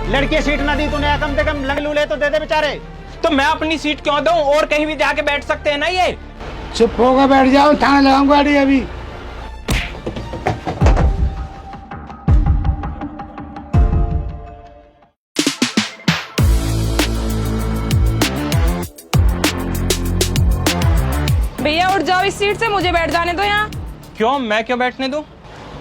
लड़की सीट ना दी तूने, कम से कम लंगलू ले तो दे दे बेचारे। तो मैं अपनी सीट क्यों दूं? और कहीं भी जाके बैठ सकते हैं ना ये। चुप होकर बैठ जाओ, थाने लगाऊंगा गाड़ी अभी। भैया उठ जाओ इस सीट से, मुझे बैठ जाने दो यहाँ। क्यों? मैं क्यों बैठने दूं?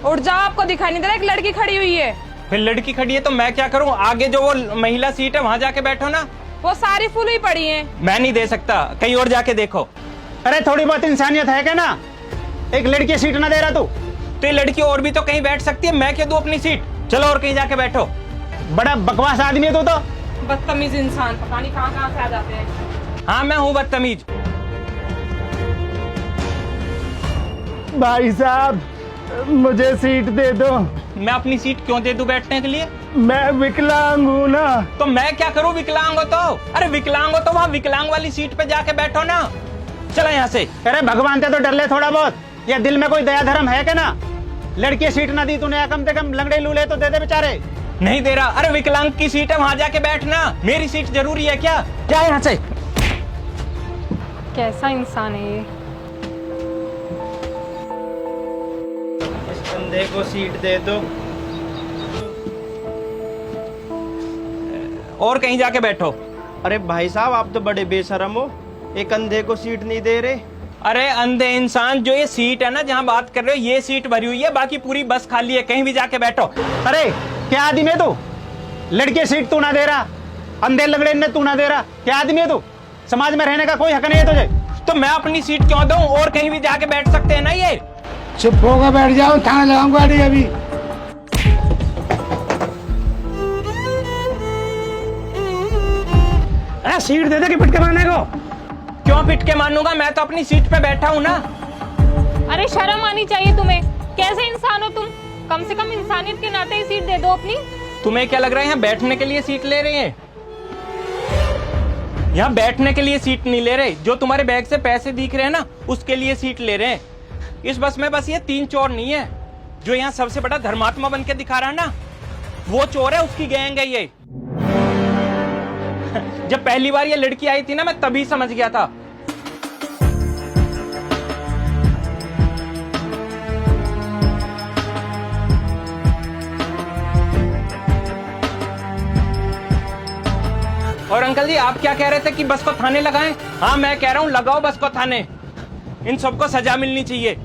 उठ जाओ, आपको दिखाई नहीं दे रहा एक लड़की खड़ी हुई है? फिर लड़की खड़ी है तो मैं क्या करूं? आगे जो वो महिला सीट है वहां जाके बैठो ना। वो सारी फुल ही पड़ी है। मैं नहीं दे सकता, कहीं और जाके देखो। अरे थोड़ी बहुत इंसानियत है क्या ना, एक लड़की सीट ना दे रहा तू? तो ये लड़की और भी तो कहीं बैठ सकती है, मैं क्यों दूं अपनी सीट? चलो और कहीं जाके बैठो। बड़ा बकवास आदमी है तू तो। बदतमीज इंसान, पता नहीं कहाँ कहाँ से आ जाते हैं। हाँ मैं हूँ बदतमीज। भाई साहब मुझे सीट दे दो। मैं अपनी सीट क्यों दे दूं बैठने के लिए? मैं विकलांग हूँ ना। तो मैं क्या करूं? विकलांग हो तो? अरे विकलांग हो तो वहाँ विकलांग वाली सीट पे जाके बैठो ना। चलो यहाँ से। अरे भगवान ते तो डर ले थोड़ा बहुत, या दिल में कोई दया धर्म है क्या ना? लड़की सीट ना दी तूने, कम से कम लंगड़े लूले तो दे दे बेचारे। नहीं दे रहा। अरे विकलांग की सीट है, वहां जाके बैठना। मेरी सीट जरूरी है क्या? क्या यहाँ से? कैसा इंसान है ये। बंदे को सीट दे दो। और कहीं जाके बैठो। अरे भाई साहब आप तो बड़े बेशरम हो, एक अंधे को सीट नहीं दे रहे। अरे अंधे इंसान, जो ये सीट है ना जहाँ बात कर रहे हो, ये सीट भरी हुई है, बाकी पूरी बस खाली है, कहीं भी जाके बैठो। अरे क्या आदमी है तू? लड़की सीट तू ना दे रहा, अंधे लंगड़े ने तू ना दे रहा, क्या आदमी है तू? समाज में रहने का कोई हक नहीं है तुझे। तो मैं अपनी सीट क्यों दूं? और कहीं भी जाके बैठ सकते हैं ना ये। चुप होकर बैठ जाओ, थाने लगाऊंगा गाड़ी अभी। अरे सीट दे दे कि पिटके मारने को। क्यों पिट के मानूंगा? मैं तो अपनी सीट पे बैठा हूँ ना। अरे शर्म आनी चाहिए तुम्हें, कैसे इंसान हो तुम? कम से कम इंसानियत के नाते ही सीट दे दो अपनी। तुम्हें क्या लग रहा है यहाँ बैठने के लिए सीट ले रहे हैं? यहाँ बैठने के लिए सीट नहीं ले रहे, जो तुम्हारे बैग से पैसे दिख रहे हैं ना उसके लिए सीट ले रहे हैं। इस बस में बस ये 3 चोर नहीं है। जो यहाँ सबसे बड़ा धर्मात्मा बन के दिखा रहा है ना, वो चोर है, उसकी गैंग है ये। जब पहली बार ये लड़की आई थी ना, मैं तभी समझ गया था। और अंकल जी आप क्या कह रहे थे कि बस को थाने लगाएं? हाँ मैं कह रहा हूँ लगाओ बस को थाने। इन सबको सजा मिलनी चाहिए।